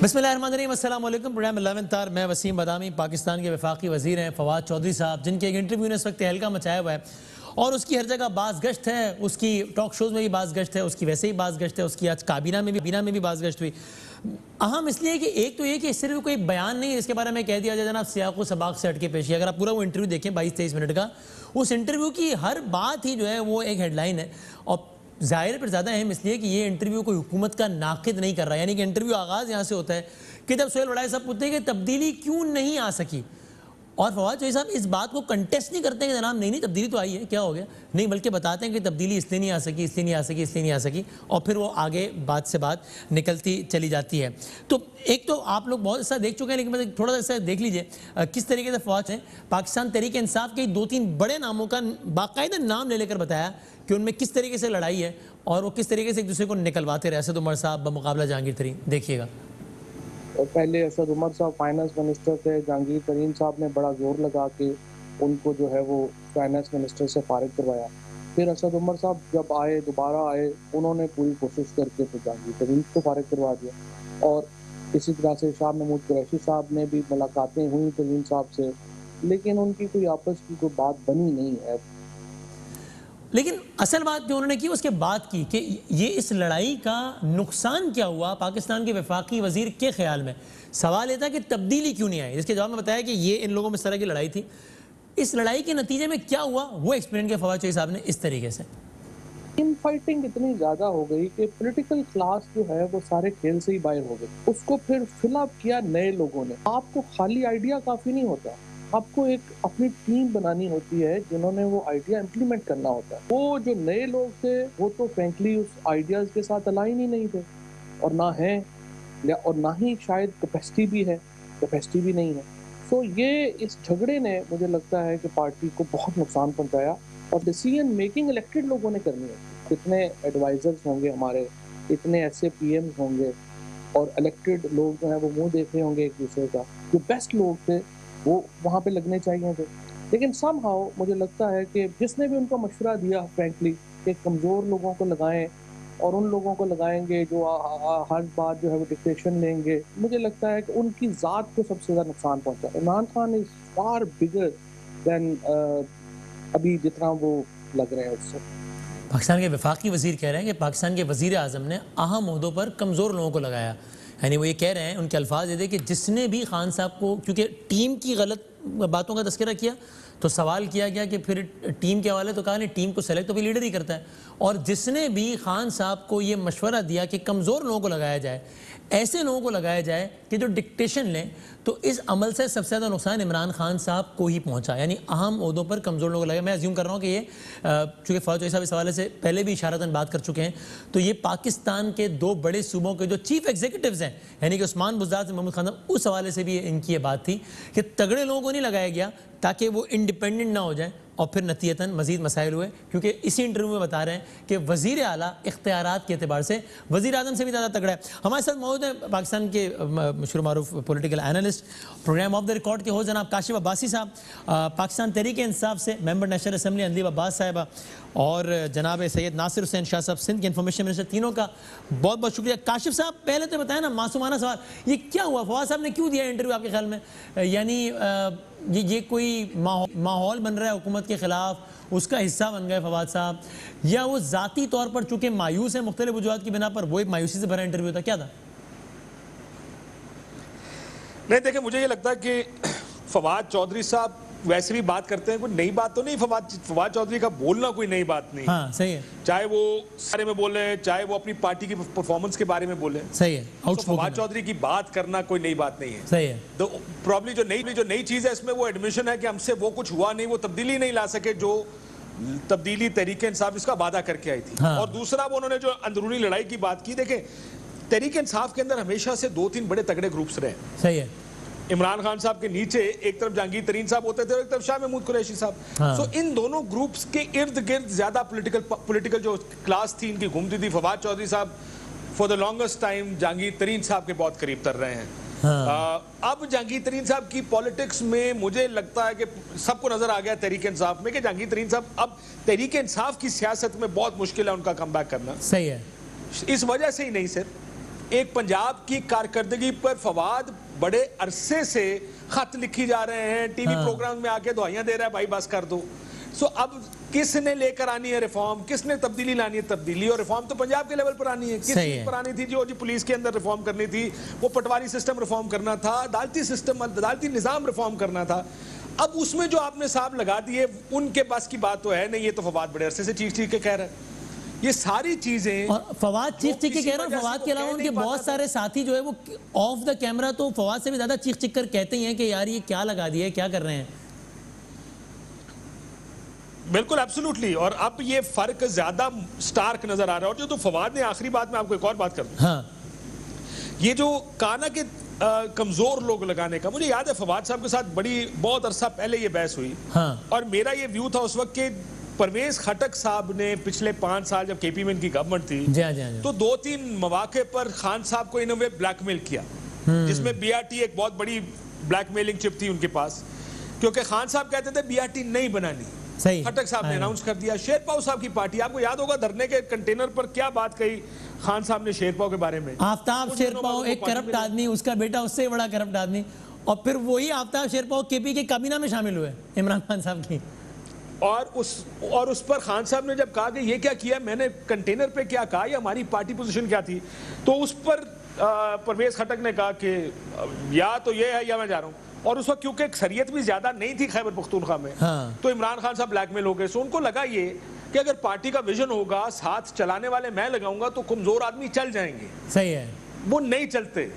बिस्मिल्लाहिर्रहमानिर्रहीम, अस्सलाम वालेकुम। प्रोग्राम 11th आवर, मैं वसीम बदामी। पाकिस्तान के वफाकी वज़ीर हैं फवाद चौधरी साहब, जिनके एक इंटरव्यू ने इस वक्त तहलका मचाया हुआ है और उसकी हर जगह बाज़ गश्त है, उसकी टॉक शोज़ में भी बाज़ गश्त है, उसकी वैसे ही बाज़ गश्त है, उसकी आज काबीना में भी बाज़ गश्त हुई। अहम इसलिए कि एक तो ये कि सिर्फ कोई बयान नहीं है इसके बारे में कह दिया जाए जनाब सियाक़ व सबाक़ से हट के पेश है। अगर आप पूरा वो इंटरव्यू देखें 22-23 मिनट का, उस इंटरव्यू की हर बात ही जो है वो एक हेडलाइन है। और ज़ाहिर पर ज़्यादा अहम इसलिए कि ये इंटरव्यू कोई हुकूमत का नाक़िद नहीं कर रहा है, यानी कि इंटरव्यू आगाज़ यहाँ से होता है कि जब सोहेल वड़ाई साहब पूछते हैं कि तब्दीली क्यों नहीं आ सकी, और फवाद चौधरी साहब इस बात को कंटेस्ट नहीं करते हैं कि जनाब नहीं तब्दीली तो आई है, क्या हो गया, नहीं, बल्कि बताते हैं कि तब्दीली इसलिए नहीं आ सकी, इसलिए नहीं आ सकी, इसलिए नहीं आ सकी, और फिर वो आगे बात से बात निकलती चली जाती है। तो एक तो आप लोग बहुत ऐसा देख चुके हैं, लेकिन मतलब थोड़ा सा देख लीजिए किस तरीके से फवाद है पाकिस्तान तहरीक इंसाफ के 2-3 बड़े नामों का बाकायदा नाम ले लेकर बताया कि उनमें किस तरीके से लड़ाई है और वो किस तरीके से एक दूसरे को निकलवाते रहे। असद उमर साहब बमुकाबला जहांगीर तरीन, देखिएगा। पहले असद उमर साहब फाइनेंस मिनिस्टर थे, जहांगीर तरीन साहब ने बड़ा जोर लगा के उनको जो है वो फाइनेंस मिनिस्टर से फारिग करवाया। फिर असद उमर साहब जब आए, दोबारा आए, उन्होंने पूरी कोशिश करके फिर जहांगीर तरीन को फारिग करवा दिया। और इसी तरह से शाह महमूद कुरैशी साहब ने भी मुलाकातें हुई तरीन साहब से, लेकिन उनकी कोई आपस की कोई बात बनी नहीं है। लेकिन असल बात जो उन्होंने की उसके बाद की कि ये इस लड़ाई का नुकसान क्या हुआ पाकिस्तान के वफाकी वजीर के ख्याल में। सवाल ये था कि तब्दीली क्यों नहीं आई, इसके जवाब में बताया कि ये इन लोगों में इस तरह की लड़ाई थी। इस लड़ाई के नतीजे में क्या हुआ वो एक्सप्लेन किया फवाद चौधरी साहब ने इस तरीके से। इन फाइटिंग इतनी ज्यादा हो गई कि पॉलिटिकल क्लास जो है वो सारे खेल से ही बाहर हो गए। उसको फिर फिलअप किया नए लोगों ने। आपको खाली आइडिया काफी नहीं होता, आपको एक अपनी टीम बनानी होती है जिन्होंने वो आइडिया इम्प्लीमेंट करना होता है। वो जो नए लोग थे वो तो फ्रेंकली उस आइडियाज के साथ अलाइन ही नहीं थे, और ना है, और ना ही शायद कैपेसिटी भी है, कैपेसिटी भी नहीं है। तो ये इस झगड़े ने मुझे लगता है कि पार्टी को बहुत नुकसान पहुंचाया। और डिसीजन मेकिंग इलेक्टेड लोगों ने करनी है। कितने एडवाइजर्स होंगे हमारे, इतने ऐसे पीएम्स होंगे, और इलेक्टेड लोग जो है वो मुंह देख रहे होंगे एक दूसरे का। जो बेस्ट लोग थे वो वहाँ पे लगने चाहिए थे, लेकिन समहाउ मुझे लगता है कि जिसने भी उनको मशवरा दिया फ्रैंकली कि कमज़ोर लोगों को लगाएं और उन लोगों को लगाएंगे जो हर बात जो है वो डिक्टेशन लेंगे, मुझे लगता है कि उनकी ज़ात को सबसे ज़्यादा नुकसान पहुंचा। Imran Khan is far bigger than अभी जितना वो लग रहे हैं उससे। पाकिस्तान के वफाकी वजीर कह रहे हैं कि पाकिस्तान के वजीर आज़म ने अहम ओहदों पर कमज़ोर लोगों को लगाया। यानी वो ये कह रहे हैं, उनके अल्फाज ये थे कि जिसने भी खान साहब को, क्योंकि टीम की गलत बातों का तस्करा किया तो सवाल किया गया कि फिर टीम के हवाले, तो कहा नहीं, टीम को सेलेक्ट तो भी लीडर ही करता है। और जिसने भी खान साहब को ये मशवरा दिया कि कमज़ोर लोगों को लगाया जाए, ऐसे लोगों को लगाया जाए कि जो डिक्टेशन लें, तो इस अमल से सबसे ज़्यादा नुकसान इमरान खान साहब को ही पहुंचा। यानी अहम ओहदों पर कमज़ोर लोगों को लगाया। मैं अज्यूम कर रहा हूँ कि ये चूँकि फवाद चौधरी साहब इस हवाले से पहले भी इशारतन बात कर चुके हैं, तो ये पाकिस्तान के 2 बड़े सूबों के जो चीफ एग्जीक्यूटिव्स हैं, यानी कि उस्मान बुज़दार से महमूद खान, उस हवाले से भी इनकी ये बात थी कि तगड़े लोगों को नहीं लगाया गया ताकि वो इंडिपेंडेंट ना हो जाए, और फिर नतीजतन मजीद मसाइल हुए। क्योंकि इसी इंटरव्यू में बता रहे हैं कि वज़ीर आला इख्तियारात के अतबार से वज़ीर आज़म से भी ज़्यादा तगड़ा है। हमारे साथ मौजूद है पाकिस्तान के मशहूर मारूफ political analyst, program off the record के होस्ट जनाब काशिफ अब्बासी साहब, पाकिस्तान तहरीक इंसाफ से member national assembly Andleeb Abbas साहिबा, और जनाब सैयद नासिर हुसैन शाह साहब सिंध के इन्फॉर्मेशन मिनिस्टर। तीनों का बहुत बहुत शुक्रिया। काशिफ साहब, पहले तो बताया ना, मासूमाना सवाल, ये क्या हुआ, फवाद साहब ने क्यों दिया इंटरव्यू आपके ख्याल में? यानी ये कोई माहौल बन रहा है हुकूमत के खिलाफ, उसका हिस्सा बन गए फवाद साहब, या वो ज़ाती तौर पर चूंकि मायूस है मुख्तलिफ वजूहात की बिना पर, वो एक मायूसी से भरा इंटरव्यू था, क्या था? नहीं, देखिए, मुझे ये लगता है कि फवाद चौधरी साहब वैसे भी बात करते हैं, कोई नई बात तो नहीं। फवाद चौधरी का बोलना कोई नई बात नहीं। हाँ, सही है। चाहे वो सारे में बोले, चाहे वो अपनी पार्टी की परफॉर्मेंस के बारे में बोले, सही है। तो फवाद चौधरी की बात करना कोई नई बात नहीं है। सही है। तो प्रॉब्लली जो नई चीज है इसमें वो एडमिशन है कि हमसे वो कुछ हुआ नहीं, वो तब्दीली नहीं ला सके जो तब्दीली तहरीक इंसाफ इसका वादा करके आई थी। हाँ। और दूसरा, वो उन्होंने जो अंदरूनी लड़ाई की बात की, देखें, तहरीक इंसाफ के अंदर हमेशा से 2-3 बड़े तगड़े ग्रुप्स रहे। सही है। इमरान खान साहब के नीचे एक तरफ जहांगीर तरीन साहब होते थे और एक तरफ शाह महमूद कुरैशी साहब। हाँ। सो इन दोनों ग्रुप्स के इर्द गिर्द ज्यादा पॉलिटिकल जो क्लास थी इनकी घूमती थी। फवाद चौधरी साहब for the longest time Jahangir तरीन साहब के बहुत करीब तर रहे हैं। हाँ। अब जहांगीर तरीन साहब की पॉलिटिक्स में मुझे लगता है कि सबको नजर आ गया तहरीक इंसाफ में कि जहांगीर तरीन साहब अब तहरीक इंसाफ की सियासत में बहुत मुश्किल है उनका कमबैक करना। सही है। इस वजह से ही नहीं सिर्फ एक पंजाब की कारकर्दगी पर फवाद बड़े अरसे से खत लिखी जा रहे हैं, टीवी प्रोग्राम में आके दुआइयां दे रहा है भाई बस कर दो। सो अब किसने लेकर आनी है रिफॉर्म, किसने तब्दीली लानी है तब्दीली, और रिफॉर्म तो पंजाब के लेवल पर आनी है। किस चीज पर आनी थी? जो पुलिस के अंदर रिफॉर्म करनी थी, वो पटवारी सिस्टम रिफॉर्म करना था, अदालती सिस्टम अदालती निजाम रिफॉर्म करना था। अब उसमें जो आपने साहब लगा दिए, उनके बस की बात तो है नहीं। ये तो फवाद बड़े अरसे से चीख के कह रहा है ये सारी चीजें। और फवाद चीख के कह रहा है, फवाद के अलावा उनके बहुत सारे साथी जो है वो ऑफ द कैमरा तो फवाद से भी ज्यादा चीख कर कहते ही हैं कि यार ये क्या लगा दिया है, क्या कर रहे हैं। बिल्कुल एब्सोल्युटली। और अब ये फर्क ज्यादा स्टार्क नजर आ रहा है। और जो तो फवाद ने आखिरी बात में आपको एक और बात कर दूं, हाँ, ये जो काना के कमजोर लोग लगाने का, मुझे याद है फवाद साहब के साथ बहुत अरसा पहले ये बहस हुई। हाँ। और मेरा ये व्यू था उस वक्त के परवेज खटक साहब ने पिछले 5 साल जब केपी में इनकी गवर्नमेंट थी, जी जी, तो 2-3 मौके पर खान साहब को इन वे ब्लैकमेल किया, जिसमें बीआरटी एक बहुत बड़ी ब्लैकमेलिंग चिप थी उनके पास, क्योंकि खान साहब कहते थे बीआरटी नहीं बनानी। सही। खटक साहब ने अनाउंस कर दिया। शेरपाव साहब की पार्टी, आपको याद होगा धरने के कंटेनर पर क्या बात कही खान साहब ने शेरपाव के बारे में। आफ्ताब शेरपाव एक करप्ट आदमी, उसका बेटा उससे बड़ा करप्ट आदमी, और फिर वही आफ्ताब शेरपाव केपी के काबीना में शामिल हुए इमरान खान साहब की। और उस पर खान साहब ने जब कहा कि ये क्या किया, मैंने कंटेनर पे क्या कहा, या हमारी पार्टी पोजीशन क्या थी, तो उस पर परवेज खटक ने कहा कि या तो ये है या मैं जा रहा हूँ। और उस वक्त क्योंकि शरीयत भी ज्यादा नहीं थी खैबर पख्तूनख्वा में, हाँ। तो इमरान खान साहब ब्लैकमेल हो गए। सो उनको लगा ये कि अगर पार्टी का विजन होगा, साथ चलाने वाले मैं लगाऊंगा, तो कमजोर आदमी चल जाएंगे। सही है। वो नहीं चलते।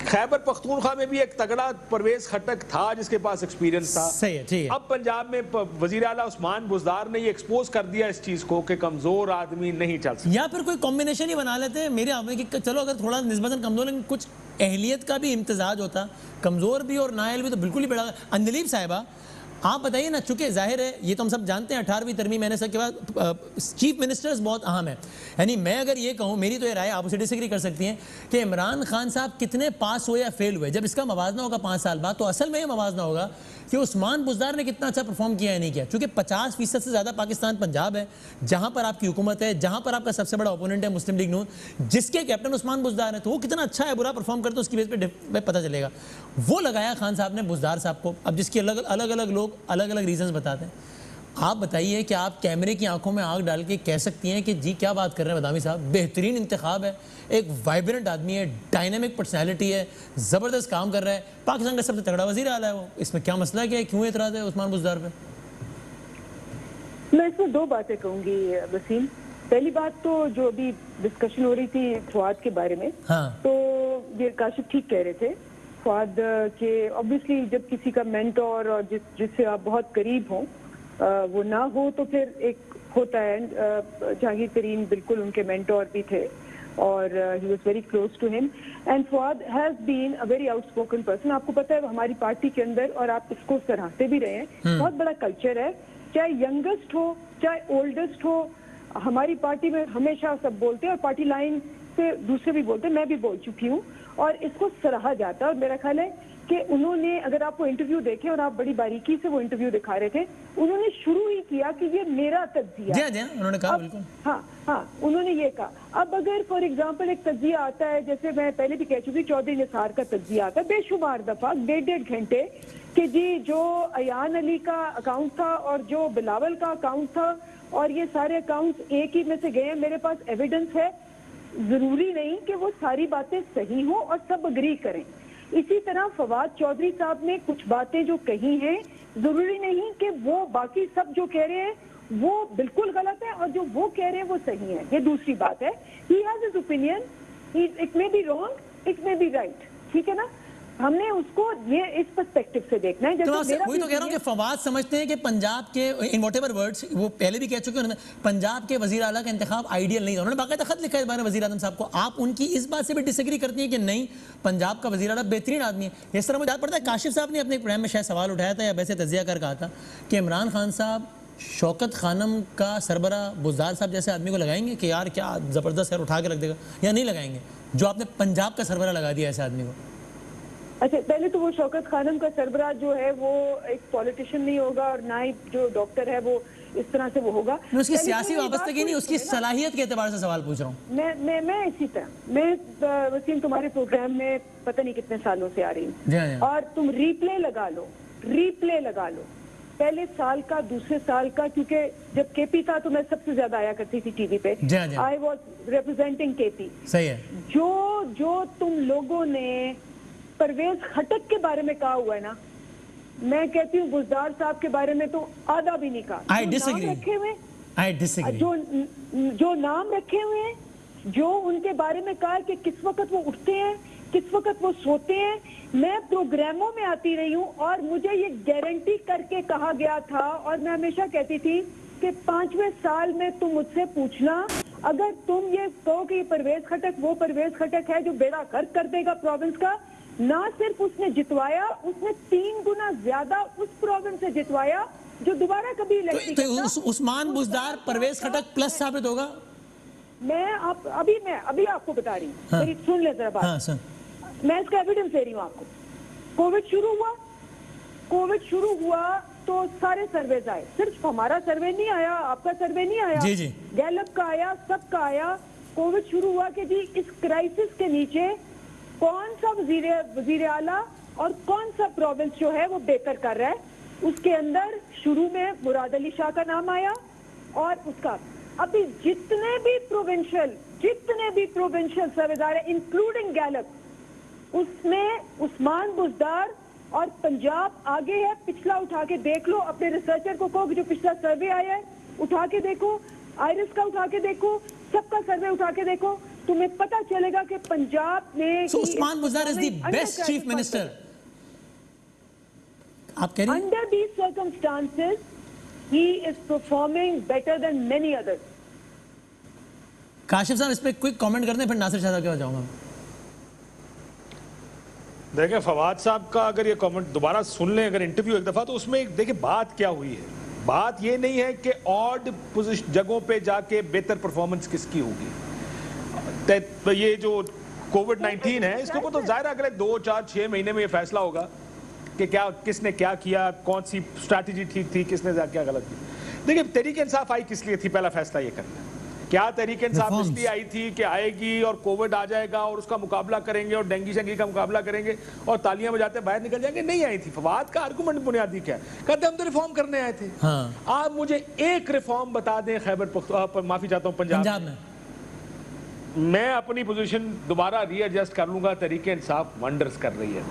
खैबर पख्तूनख्वा में भी एक तगड़ा परवेज खटक था जिसके पास एक्सपीरियंस था। सही है, ठीक है। अब पंजाब में वजीर आला उस्मान बुज़दार ने ये एक्सपोज कर दिया इस चीज को कि कमजोर आदमी नहीं चल सकता। या फिर कोई कॉम्बिनेशन ही बना लेते हैं मेरे आप में कि चलो अगर थोड़ा निस्बतन कमजोर, लेकिन कुछ अहलियत का भी इम्तजाज होता, कमजोर भी और नायल भी तो बिल्कुल ही बड़ा। अंजलीब साहिबा आप बताइए ना, चूंकि जाहिर है ये तो हम सब जानते हैं 18वीं तरमीम एनएसए के बाद चीफ मिनिस्टर्स बहुत अहम है। यानी मैं अगर ये कहूँ, मेरी तो ये राय, आप उसे डिसएग्री कर सकती हैं, कि इमरान खान साहब कितने पास हुए या फेल हुए, जब इसका मवाजना होगा 5 साल बाद, तो असल में ये मवाजना होगा कि उस्मान बुज़दार ने कितना अच्छा परफॉर्म किया है नहीं किया। क्योंकि 50% से ज़्यादा पाकिस्तान पंजाब है, जहाँ पर आपकी हुकूमत है, जहाँ पर आपका सबसे बड़ा ओपोनेंट है मुस्लिम लीग नून, जिसके कैप्टन उस्मान बुज़दार है, तो वो कितना अच्छा है बुरा परफॉर्म करते हैं उसकी बेस पे पता चलेगा। वो लगाया खान साहब ने बुज़दार साहब को। अब जिसके अलग अलग लोग अलग अलग रीजंस बताते हैं। आप बताइए कि आप कैमरे की आंखों में आग डाल के कह सकती हैं कि जी क्या बात कर रहे हैं बदामी साहब, बेहतरीन इंतखाब है, एक वाइब्रेंट आदमी है, डायनेमिक पर्सनैलिटी है, ज़बरदस्त काम कर रहा है, पाकिस्तान का सबसे तगड़ा वजीर आला है वो, इसमें क्या मसला क्या है, क्यों एतराज़ है उस्मान बुज़दार पे? मैं इसमें 2 बातें कहूँगी वसीम। पहली बात तो जो अभी डिस्कशन हो रही थी फवाद के बारे में, हाँ। तो ये काशिफ ठीक कह रहे थे फवाद के ऑब्वियसली जब किसी का मेंटोर और जिससे आप बहुत करीब हों वो ना हो तो फिर एक होता है। जहांगीर तरीन बिल्कुल उनके मेंटोर भी थे और he was very close to him and Fawad has been a very outspoken person. आपको पता है हमारी पार्टी के अंदर, और आप इसको सराहते भी रहे हैं, बहुत बड़ा कल्चर है, चाहे यंगेस्ट हो चाहे ओल्डेस्ट हो, हमारी पार्टी में हमेशा सब बोलते हैं और पार्टी लाइन से दूसरे भी बोलते हैं, मैं भी बोल चुकी हूँ, और इसको सराहा जाता है। और मेरा ख्याल है कि उन्होंने, अगर आप वो इंटरव्यू देखें और आप बड़ी बारीकी से वो इंटरव्यू दिखा रहे थे, उन्होंने शुरू ही किया कि ये मेरा तज्जिया है। उन्होंने कहा बिल्कुल। हाँ, उन्होंने ये कहा। अब अगर फॉर एग्जांपल एक तज्जिया आता है, जैसे मैं पहले भी कह चुकी, चौधरी निसार का तज्जिया आता है बेशुमार दफा 1.5 घंटे कि जी जो अयान अली का अकाउंट था और जो बिलावल का अकाउंट था और ये सारे अकाउंट्स एक ही में से गए हैं, मेरे पास एविडेंस है। जरूरी नहीं कि वो सारी बातें सही हो और सब अग्री करें। इसी तरह फवाद चौधरी साहब ने कुछ बातें जो कही हैं, जरूरी नहीं कि वो बाकी सब जो कह रहे हैं वो बिल्कुल गलत है और जो वो कह रहे हैं वो सही है। ये दूसरी बात है। He has his opinion, it may be wrong, it may be right, ठीक है ना। हमने उसको ये इस पर्सपेक्टिव से देखना है। तो वही तो कह रहा हूँ कि फवाद समझते हैं कि पंजाब के, इन व्हाटएवर वर्ड्स वो पहले भी कह चुके हैं, पंजाब के वजीर आला का इंतखाब आइडियल नहीं था। उन्होंने बाकायदा खत लिखा है इस बारे में वजीर आजम साहब को। आप उनकी इस बात से भी डिसएग्री करती हैं कि नहीं, पंजाब का वजीर आला बेहतरीन आदमी है? इस तरह मुझे याद पड़ता है काशिफ साहब ने अपने एक प्रोग्राम में शायद सवाल उठाया था या वैसे तजिया कर कहा था कि इमरान खान साहब शौकत खानम का सरबरा बुज़दार साहब जैसे आदमी को लगाएंगे कि यार क्या ज़बरदस्त है, उठा के रख देगा, या नहीं लगाएंगे जो आपने पंजाब का सरबरा लगा दिया ऐसे आदमी को? अच्छा, पहले तो वो शौकत खानम का सरबराह जो है वो एक पॉलिटिशियन नहीं होगा और ना ही जो डॉक्टर है वो इस तरह से वो होगा। मैं उसकी सियासी वाबस्तगी नहीं, उसकी सलाहियत के एतबार से सवाल पूछ रहा हूँ। मैं इसी तरह, मैं वसीम तुम्हारे प्रोग्राम में पता नहीं कितने सालों से आ रही हूँ, और तुम रिप्ले लगा लो पहले साल का, दूसरे साल का, क्योंकि जब केपी था तो मैं सबसे ज्यादा आया करती थी टीवी पे। I was representing KP. सही है। जो तुम लोगों ने परवेज खटक के बारे में कहा हुआ है ना, मैं कहती हूँ बुज़दार साहब के बारे में तो आधा भी नहीं कहा। I disagree. जो नाम रखे हुए हैं, जो उनके बारे में कहा कि किस वक्त वो उठते हैं, किस वक्त वो सोते हैं। मैं प्रोग्रामों में आती रही हूँ और मुझे ये गारंटी करके कहा गया था, और मैं हमेशा कहती थी कि 5वें साल में तुम मुझसे पूछना, अगर तुम ये कहो कि ये परवेज खटक वो परवेज खटक है जो बेड़ा गर्क कर देगा प्रोविंस का, ना सिर्फ उसने जितवाया, उसने 3 गुना ज्यादा उस प्रोविंस से जितवाया जो दोबारा कभी इलेक्शन तो उस्मान बुज़दार परवेज खटक प्लस साबित होगा। मैं अभी आपको बता रही हूँ, मेरी सुन ले जरा बात। मैं इसका एविडेंस दे रही हूँ आपको। कोविड शुरू हुआ तो सारे सर्वेज आए, सिर्फ हमारा सर्वे नहीं आया, आपका सर्वे नहीं आया, जी जी, गैलप का आया, सबका आया। कोविड शुरू हुआ कि जी इस क्राइसिस के नीचे कौन सा वजीर आला और कौन सा प्रोविंस जो है वो बेहतर कर रहा है। उसके अंदर शुरू में मुराद अली शाह का नाम आया, और उसका अभी जितने भी प्रोविंशियल सर्वेदार है इंक्लूडिंग गैलप, उसमें उस्मान बुज़दार और पंजाब आगे है। पिछला उठा के देख लो, अपने रिसर्चर को कहो कि जो पिछला सर्वे आया है उठा के देखो, आयरिस का उठा के देखो, सबका सर्वे उठा के देखो, तुम्हें पता चलेगा कि पंजाब में Usman Buzdar is the best chief minister. आप कह रही हैं? Under these circumstances, he is performing better than many others. Kashif साहब इस पे क्विक कमेंट कर दें, फिर नासिर शाह साहब के पास जाऊंगा। देखिए फवाद साहब का अगर ये कमेंट दोबारा सुन लें, अगर इंटरव्यू एक दफा, तो उसमें देखिए बात क्या हुई है। बात ये नहीं है कि ऑड जगहों पे जाके बेहतर परफॉर्मेंस किसकी होगी। तो ये जो कोविड-19 है, इसके ऊपर तो जाहिर है अगले 2, 4, 6 महीने में ये फैसला होगा कि क्या किसने क्या किया, कौन सी स्ट्रैटेजी ठीक थी, किसने क्या गलत की। देखिए तहरीक इंसाफ आई किस लिए थी, पहला फैसला ये करना। क्या तहरीक इंसाफ इसलिए आई थी कि आएगी और कोविड आ जाएगा और उसका मुकाबला करेंगे और डेंगू शेंगी का मुकाबला करेंगे और तालियां बजाते बाहर निकल जाएंगे? नहीं आई थी। फवाद का आर्गुमेंट बुनियादी क्या है, कहते हम तो रिफॉर्म करने आए थे। हाँ। आप मुझे एक रिफॉर्म बता दें खैबर माफी चाहता हूँ पंजाब में, मैं अपनी पोजीशन दोबारा रीएडजस्ट कर लूंगा। तहरीक इंसाफ वंडर्स कर रही है।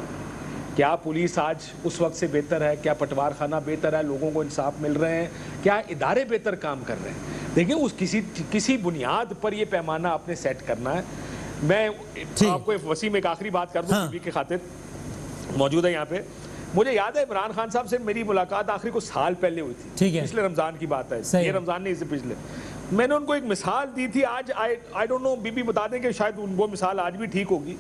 क्या पुलिस आज उस वक्त से बेहतर है? क्या पटवार खाना बेहतर है? लोगों को इंसाफ मिल रहे हैं? क्या इदारे बेहतर काम कर रहे हैं? देखिए उस किसी बुनियाद पर ये पैमाना आपने सेट करना है। मैं आपको वसीम एक आखिरी बात कर दूं टीवी के खातिर, मौजूद है यहाँ पे। मुझे याद है इमरान खान साहब से मेरी मुलाकात आखिरी को साल पहले हुई थी, पिछले रमजान की बात है, ये रमजान नहीं, इससे पिछले। मैंने उनको एक मिसाल दी थी, आज आई डोंट नो, बीबी बता दें कि शायद वो मिसाल आज भी ठीक होगी।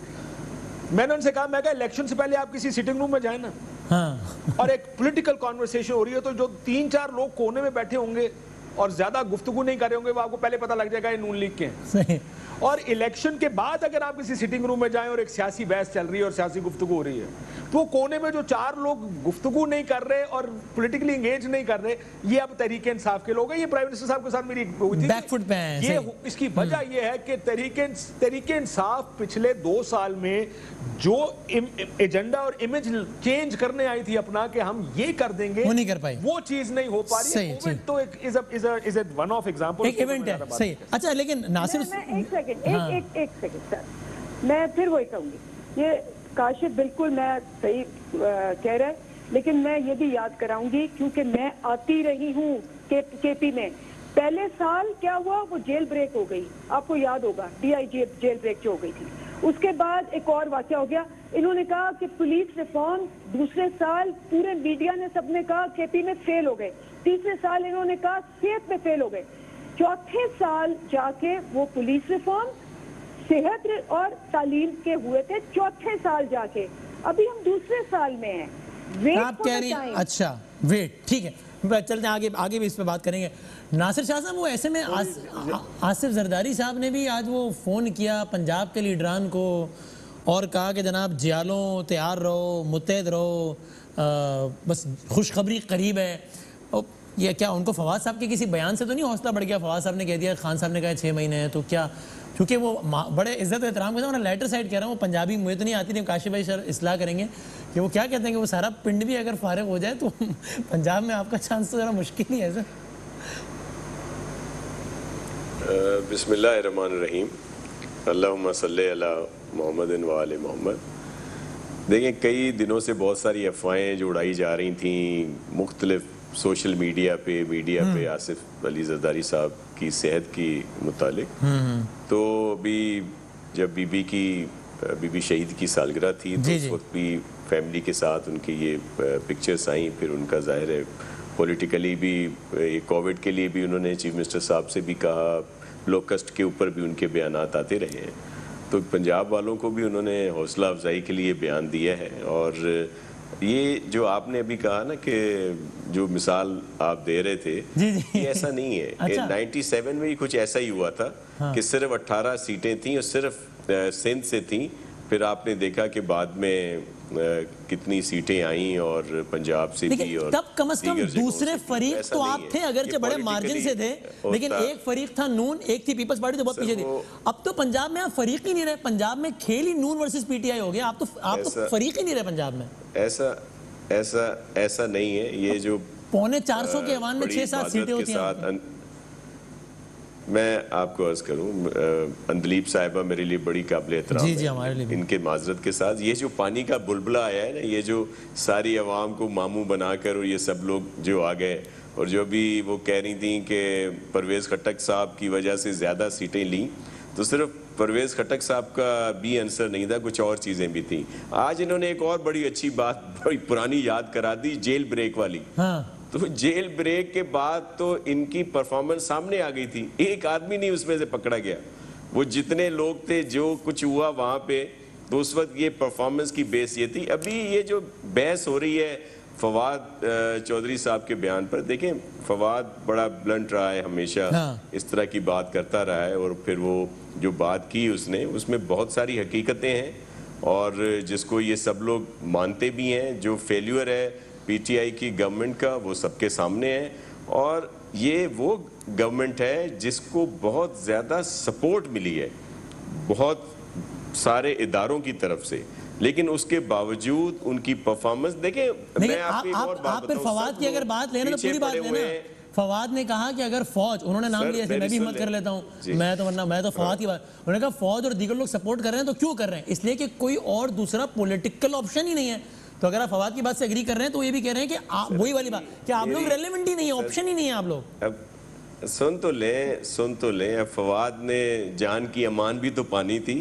मैंने उनसे कहा, मैं इलेक्शन से पहले आप किसी सिटिंग रूम में जाए ना, हाँ। और एक पॉलिटिकल कॉन्वर्सेशन हो रही है, तो जो 3-4 लोग कोने में बैठे होंगे और ज्यादा गुफ्तगू नहीं कर रहे होंगे, वो आपको पहले पता लग जाएगा ये नून लीग के हैं। और इलेक्शन के बाद अगर आप किसी सिटिंग रूम में जाएं और एक सियासी बहस चल रही है और सियासी गुफ्तगू हो रही है, तो कोने में जो 4 लोग गुफ्तगू नहीं कर रहे और पॉलिटिकली एंगेज नहीं कर रहे, ये अब तहरीक इंसाफ के लोग हैं। ये प्राइम मिनिस्टर साहब के साथ मेरी बैकफुट पे है। ये इसकी वजह ये है कि तहरीक इंसाफ पिछले 2 साल में जो एजेंडा और इमेज चेंज करने आई थी अपना कि हम ये कर देंगे, वो नहीं कर पाई, वो चीज नहीं हो पा रही है। कोविड तो एक is a one of example, एक इवेंट है। सही। अच्छा, लेकिन नासिर एक सेकंड सर, मैं फिर वही कहूंगी, ये काशिफ बिल्कुल मैं सही कह रहा है, लेकिन मैं ये भी याद कराऊंगी क्योंकि मैं आती रही हूँ केपी में। पहले साल क्या हुआ, वो जेल ब्रेक हो गई, आपको याद होगा, DIG जेल ब्रेक जो हो गई थी। उसके बाद एक और वाकया हो गया, इन्होंने कहा कि पुलिस रिफॉर्म, दूसरे साल पूरे मीडिया ने सबने कहा केपी में फेल हो गए, तीसरे साल इन्होंने कहा सेहत में फेल हो गए, चौथे साल जाके वो पुलिस रिफॉर्म, सेहत और तालीम के हुए थे, चौथे साल जाके। अभी हम दूसरे साल में हैं। आप कह रही हैं, अच्छा वेट, ठीक है, चलते हैं आगे भी इस पे बात करेंगे। नासिर शाह साहब, वो ऐसे में आसिफ जरदारी साहब ने भी आज वो फ़ोन किया पंजाब के लीडरान को और कहा कि जनाब जियालों तैयार रहो, मुत्तहद रहो, बस खुशखबरी करीब है। ये क्या उनको फवाद साहब के किसी बयान से तो नहीं हौसला बढ़ गया? फवाद साहब ने कह दिया, खान साहब ने कहा 6 महीने हैं, तो क्या क्योंकि वो बड़े इज्जत एहतराम करते हैं, मैं लेटर साइड कह रहा हूँ, वो पंजाबी मुझे तो नहीं आती, नहीं काशिफ भाई सर इस्लाह करेंगे कि वो क्या कहते हैं कि वो सारा पिंड भी अगर फारिग हो जाए तो पंजाब में आपका चांस तो ज़रा मुश्किल ही है सर। बिस्मिल्लाहिर्रहमानिर्रहीम, अल्लाहुम्मा सल्ली अला मुहम्मदिन व आले मोहम्मद। देखिए, कई दिनों से बहुत सारी अफवाहें जो उड़ाई जा रही थी मुख्तलिफ सोशल मीडिया पे आसिफ अली जरदारी साहब की सेहत की मुतालिक। तो अभी जब बीबी शहीद की सालगिरह थी तो उस वक्त भी फैमिली के साथ उनकी ये पिक्चर्स आई, फिर उनका ज़ाहिर है पॉलिटिकली भी कोविड के लिए भी उन्होंने चीफ मिनिस्टर साहब से भी कहा, लोकस्ट के ऊपर भी उनके बयानात आते रहे हैं, तो पंजाब वालों को भी उन्होंने हौसला अफजाई के लिए बयान दिया है। और ये जो आपने अभी कहा ना कि जो मिसाल आप दे रहे थे, ये ऐसा नहीं है। अच्छा। 97 में ही कुछ ऐसा ही हुआ था। हाँ। कि सिर्फ 18 सीटें थीं और सिर्फ सिंध से थीं, फिर आपने देखा कि बाद में कितनी सीटें आईं और पंजाब से भी, और तब कम से कम दूसरे फरीक तो आप थे, अगरचे बड़े मार्जिन से थे, लेकिन एक फरीक था नून, एक थी पीपल्स पार्टी, तो बहुत पीछे थी। अब तो पंजाब में आप फरीक ही नहीं रहे, पंजाब में खेल ही नून वर्सेस पीटीआई हो गया, आप तो फरीक ही नहीं रहे पंजाब में। ऐसा नहीं है। ये जो 450 के अवान में 6-7 सीटें होती हैं। मैं आपको अर्ज करूं, अंदलीप साहिबा मेरे लिए बड़ी काबिल एहतराम है, हमारे लिए इनके माजरत के साथ। ये जो पानी का बुलबुला आया है ना, ये जो सारी आवाम को मामू बनाकर और ये सब लोग जो आ गए, और जो भी वो कह रही थी कि परवेज़ खट्टक साहब की वजह से ज़्यादा सीटें लीं, तो सिर्फ परवेज़ खट्टक साहब का भी आंसर नहीं था, कुछ और चीज़ें भी थी। आज इन्होंने एक और बड़ी अच्छी बात, बड़ी पुरानी याद करा दी, जेल ब्रेक वाली। हाँ। तो जेल ब्रेक के बाद तो इनकी परफॉर्मेंस सामने आ गई थी, एक आदमी नहीं उसमें से पकड़ा गया। वो जितने लोग थे, जो कुछ हुआ वहाँ पे, तो उस वक्त ये परफॉर्मेंस की बेस ये थी। अभी ये जो बहस हो रही है फवाद चौधरी साहब के बयान पर, देखें फवाद बड़ा ब्लंट रहा है हमेशा। हाँ। इस तरह की बात करता रहा है, और फिर वो जो बात की उसने, उसमें बहुत सारी हकीकतें हैं, और जिसको ये सब लोग मानते भी हैं। जो फेल्यूर है पीटीआई की गवर्नमेंट का, वो सबके सामने है, और ये वो गवर्नमेंट है जिसको बहुत ज़्यादा सपोर्ट मिली है बहुत सारे इदारों की तरफ से, लेकिन उसके बावजूद उनकी परफॉर्मेंस देखें। मैं आपको एक और बात बताऊं, फवाद की अगर बात लेना तो पूरी बात लेना। फवाद ने कहा कि अगर फौज, उन्होंने नाम लिया, मैं भी हिम्मत कर लेता हूँ, मैं तो फवाद की बात, उन्होंने कहा फौज और दीगर लोग सपोर्ट कर रहे हैं, तो क्यों कर रहे हैं? इसलिए कि कोई और दूसरा पॉलिटिकल ऑप्शन ही नहीं है। तो अगर आप फवाद की बात से एग्री कर रहे हैं तो ये भी कह रहे हैं कि आप वही वाली बात कि आप लोग रेलेवेंट ही नहीं है, ऑप्शन ही नहीं है आप लोग। अब सुन तो लें। अब फवाद ने जान की अमान भी तो पानी थी,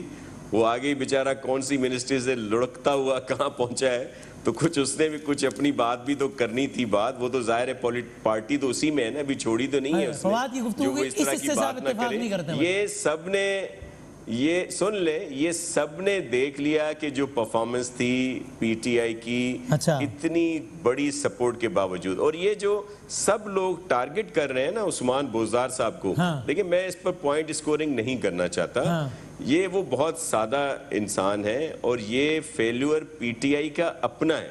वो आगे बेचारा कौन सी मिनिस्ट्री से लुढ़कता हुआ कहाँ पहुंचा है, तो कुछ उसने भी कुछ अपनी बात भी तो करनी थी। बात वो तो जाहिर है पार्टी तो उसी में है ना, अभी छोड़ी तो नहीं है उसने, फवाद की गुफ्तगू में इस हिस्से से आप इत्तेफाक नहीं करते। ये सब ने, ये सुन ले, ये सब ने देख लिया कि जो परफॉर्मेंस थी पीटीआई की, अच्छा। इतनी बड़ी सपोर्ट के बावजूद, और ये जो सब लोग टारगेट कर रहे हैं ना उस्मान बोज़दार साहब को, हाँ। देखिए मैं इस पर पॉइंट स्कोरिंग नहीं करना चाहता, हाँ। ये वो बहुत सादा इंसान है, और ये फेल्यूर पीटीआई का अपना है,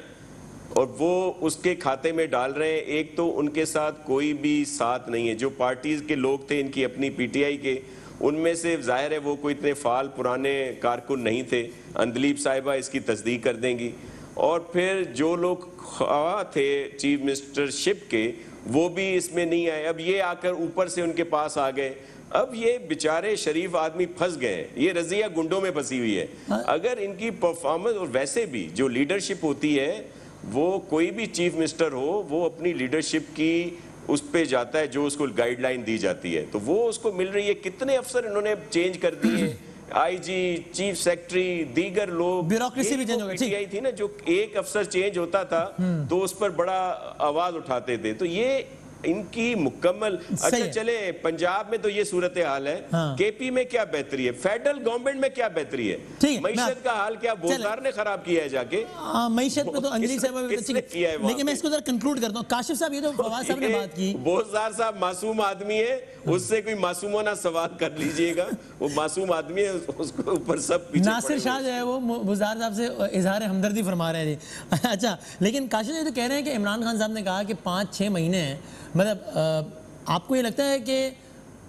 और वो उसके खाते में डाल रहे हैं। एक तो उनके साथ कोई भी साथ नहीं है, जो पार्टीज के लोग थे इनकी अपनी पीटीआई के, उनमें से जाहिर है वो कोई इतने फाल पुराने कारकुन नहीं थे, अंदलीप साहिबा इसकी तस्दीक कर देंगी। और फिर जो लोग ख्वाह थे चीफ मिनिस्टरशिप के, वो भी इसमें नहीं आए, अब ये आकर ऊपर से उनके पास आ गए। अब ये बेचारे शरीफ आदमी फंस गए, ये रजिया गुंडों में फंसी हुई है। अगर इनकी परफॉर्मेंस, और वैसे भी जो लीडरशिप होती है, वो कोई भी चीफ मिनिस्टर हो, वो अपनी लीडरशिप की उस पे जाता है जो उसको गाइडलाइन दी जाती है, तो वो उसको मिल रही है। कितने अफसर इन्होंने चेंज कर दिए, आईजी, चीफ सेक्रेटरी, दीगर लोग, ब्यूरोक्रेसी भी चेंज हो गई। पीटीआई थी ना, जो एक अफसर चेंज होता था तो उस पर बड़ा आवाज उठाते थे, तो ये इनकी मुकम्मल। अच्छा चले, पंजाब में तो ये सूरत हाल है, हाँ। केपी में क्या बेहतरी है, फेडरल गवर्नमेंट में क्या बेहतरी है, मईशत का हाल क्या बोज़दार ने खराब किया है जाके? मईशत पे तो अंजलि साहब किया है, लेकिन मैं इसको जरा कंक्लूड करता हूं। काशिफ साहब, ये तो फवाद साहब ने बात की, बोज़दार साहब मासूम आदमी है, उससे कोई मासूमाना सवाल कर लीजिएगा, वो मासूम आदमी है, उसको ऊपर सब पीछे। नासिर शाह जो है वो बोज़दार साहब से इजहार हमदर्दी फरमा रहे हैं। अच्छा, लेकिन काशिफ साहब तो कह रहे हैं कि इमरान खान साहब ने कहा कि 5-6 महीने हैं, मतलब आपको ये लगता है कि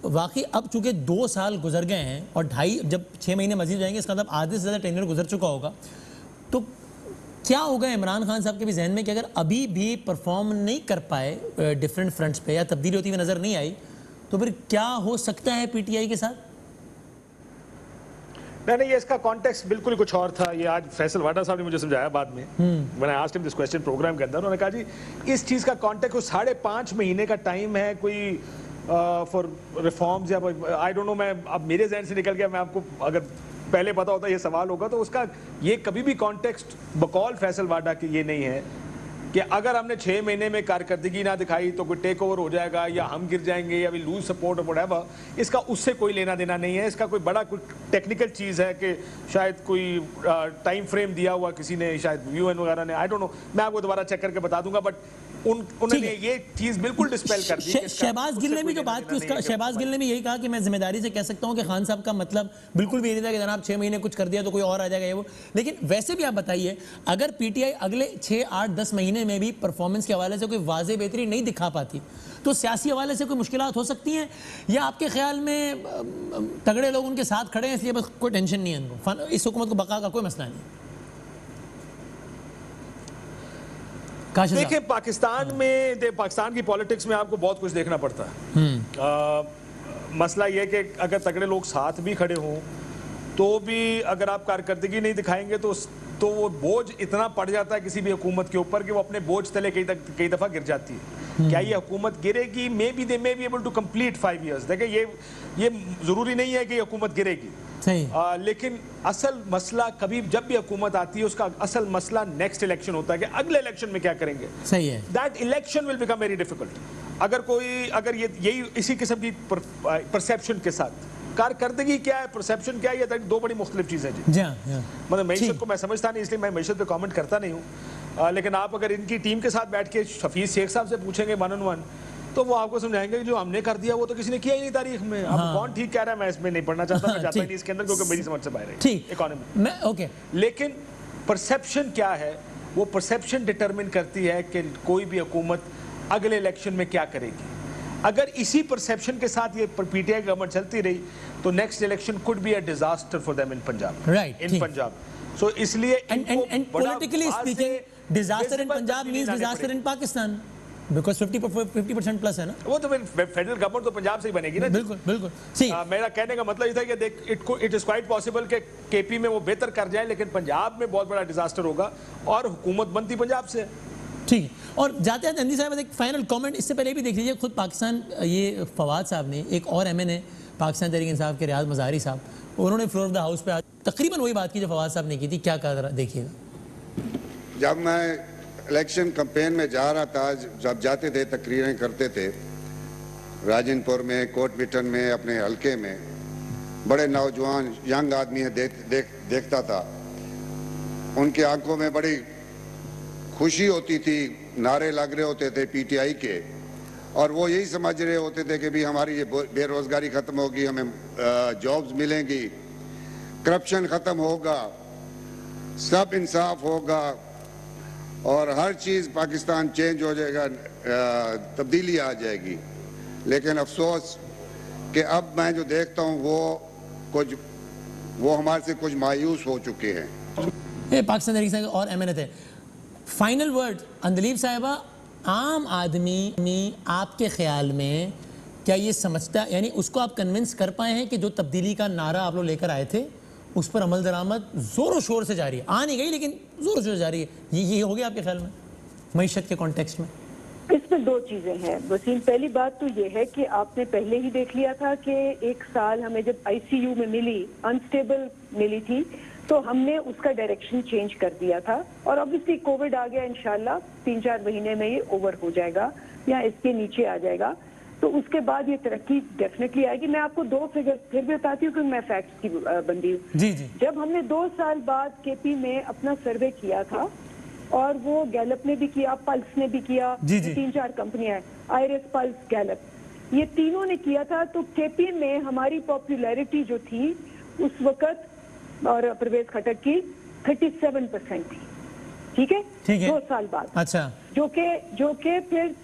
वाकई अब चूंकि 2 साल गुजर गए हैं और 2.5 जब 6 महीने मजीद जाएंगे इसका मतलब आधे से ज़्यादा टेन्योर गुजर चुका होगा, तो क्या होगा इमरान खान साहब के भी जहन में कि अगर अभी भी परफॉर्म नहीं कर पाए डिफरेंट फ्रंट्स पे या तब्दीली होती हुई नज़र नहीं आई, तो फिर क्या हो सकता है पीटीआई के साथ? नहीं, ये इसका कॉन्टेक्स्ट बिल्कुल कुछ और था। ये आज फैसल वाडा साहब ने मुझे समझाया बाद में, मैंने asked him this question program के अंदर, उन्होंने कहा जी इस चीज़ का कॉन्टेक्स्ट 5.5 महीने का टाइम है कोई फॉर रिफॉर्म्स या आई डोंट नो, मैं अब मेरे जहन से निकल गया, मैं आपको अगर पहले पता होता ये सवाल होगा तो उसका ये कभी भी कॉन्टेक्स्ट बकौल फैसल वाडा की ये नहीं है कि अगर हमने 6 महीने में कारकर्दगी ना दिखाई तो कोई टेक ओवर हो जाएगा या हम गिर जाएंगे या वी लूज सपोर्ट और व्हाटएवर। इसका उससे कोई लेना देना नहीं है। इसका कोई बड़ा कोई टेक्निकल चीज़ है कि शायद कोई टाइम फ्रेम दिया हुआ किसी ने, शायद यूएन वगैरह ने, आई डोंट नो, मैं आपको दोबारा चेक करके बता दूंगा, बट उन्होंने ये चीज बिल्कुल डिस्पेल कर दी। शहबाज गिल ने भी जो बात की उसका, शहबाज गिल ने भी यही कहा कि मैं जिम्मेदारी से कह सकता हूं कि खान साहब का मतलब बिल्कुल भी नहीं था कि जनाब 6 महीने कुछ कर दिया तो कोई और आ जाएगा ये वो। लेकिन वैसे भी आप बताइए, अगर पीटीआई अगले 6, 8, 10 महीने में भी परफॉर्मेंस के हवाले से कोई वाज़ेह बेहतरी नहीं दिखा पाती तो सियासी हवाले से कोई मुश्किलात हो सकती हैं, या आपके ख्याल में तगड़े लोग उनके साथ खड़े हैं इसलिए बस कोई टेंशन नहीं है उनको, इस हुकूमत को बका का कोई मसला नहीं? देखिए पाकिस्तान की पॉलिटिक्स में आपको बहुत कुछ देखना पड़ता है। मसला यह कि अगर तगड़े लोग साथ भी खड़े हों तो भी अगर आप कारकर्दगी नहीं दिखाएंगे तो वो बोझ इतना पड़ जाता है किसी भी हुकूमत के ऊपर कि वो अपने बोझ तले कई दफ़ा गिर जाती है। क्या ये हुकूमत गिरेगी? May be they may be able to complete 5 years। देखिए ये ज़रूरी नहीं है कि ये हुकूमत गिरेगी, लेकिन असल मसला कभी जब भी हुकूमत आती है उसका असल मसला नेक्स्ट इलेक्शन होता है कि अगले इलेक्शन में क्या करेंगे। सही है, that election will become very difficult. अगर यही इसी किस्म की परसेप्शन के साथ कारकर्दगी क्या है, परसेप्शन क्या है, ये 2 बड़ी मुख्तलिफ चीजें जी। मतलब मैशत को मैं समझता नहीं, इसलिए मैं मैशत पे कमेंट करता नहीं हूँ, लेकिन आप अगर इनकी टीम के साथ बैठ के हफीज शेख साहब से पूछेंगे 1 on 1 तो वो आपको समझाएंगे कि जो हमने कर दिया वो तो किसी ने किया ही नहीं तारीख में। अब कौन ठीक कह रहा है मैं इसमें नहीं पढ़ना चाहता, मैं जाता ही नहीं इसके अंदर क्योंकि मेरी समझ से बाहर है इकोनॉमी में। ओके, लेकिन परसेप्शन क्या है, वो परसेप्शन डिटरमिन करती है कि कोई भी हुकूमत अगले इलेक्शन में क्या करेगी। अगर इसी परसेप्शन के साथ ये पीटीआई गवर्नमेंट चलती रही तो next election could be a disaster for them in Punjab, right, in Punjab. So इसलिए politically speaking disaster in Punjab means disaster in Pakistan, because 50% plus है ना। वो तो फेडरल गवर्नमेंट तो पंजाब से ही बनेगी ना। बिल्कुल बिल्कुल। मेरा कहने का मतलब ये था कि देख इट इज क्वाइट पॉसिबल कि केपी में वो बेहतर कर जाए, लेकिन पंजाब में बहुत बड़ा डिजास्टर होगा और हुकूमत बनती पंजाब से। ठीक है, और जाते हैं अंदी साहब एक फाइनल कमेंट, इससे पहले भी देख लीजिए खुद पाकिस्तान, ये फवाद साहब ने, एक और एमएनए पाकिस्तान तहरीक इंसाफ के रियाज मज़ारी साहब, उन्होंने फ्लोर ऑफ द हाउस पे तकरीबन वही बात की जो फवाद साहब ने की थी। क्या कहा देखिएगा। जब मैं इलेक्शन कैंपेन में जा रहा था, जब जाते थे तकरीरें करते थे राजनपुर में, कोटबिटन में, अपने हलके में, बड़े नौजवान यंग आदमी देखता था, उनकी आंखों में बड़ी खुशी होती थी, नारे लग रहे होते थे पीटीआई के, और वो यही समझ रहे होते थे कि भी हमारी ये बेरोजगारी खत्म होगी, हमें जॉब्स मिलेंगी, करप्शन खत्म होगा, सब इंसाफ होगा और हर चीज़ पाकिस्तान चेंज हो जाएगा, तब्दीली आ जाएगी। लेकिन अफसोस कि अब मैं जो देखता हूँ वो हमारे से कुछ मायूस हो चुके हैं। पाकिस्तान तहरीक इंसाफ और एमएनए थे। फाइनल वर्ड अंदलीब साहिबा, आम आदमी आपके ख्याल में क्या ये समझता, यानी उसको आप कन्विंस कर पाए हैं कि जो तब्दीली का नारा आप लोग लेकर आए थे उस पर अमल दरामद जोरों शोर से जारी है, आ नहीं गई लेकिन जोरों शोर से जारी है, ये हो गया आपके ख्याल में मईशत के कॉन्टेक्स्ट में? इसमें 2 चीजें हैं वसीम। पहली बात तो ये है कि आपने पहले ही देख लिया था कि 1 साल हमें जब आईसीयू में मिली, अनस्टेबल मिली थी, तो हमने उसका डायरेक्शन चेंज कर दिया था और ऑब्वियसली कोविड आ गया, इंशाल्लाह 3-4 महीने में ये ओवर हो जाएगा या इसके नीचे आ जाएगा, तो उसके बाद ये तरक्की डेफिनेटली आएगी। मैं आपको 2 फिगर फिर भी बताती हूँ क्योंकि मैं फैक्ट्स की बंदी हूँ। जब हमने 2 साल बाद केपी में अपना सर्वे किया था और वो गैलप ने भी किया, पल्स ने भी किया, 3-4 कंपनियां, आईरिस, पल्स, गैलप, ये तीनों ने किया था, तो केपी में हमारी पॉपुलैरिटी जो थी उस वक्त और परवेज खट्टर की 37% थी। ठीक है, 2 साल बाद। अच्छा, जो के फिर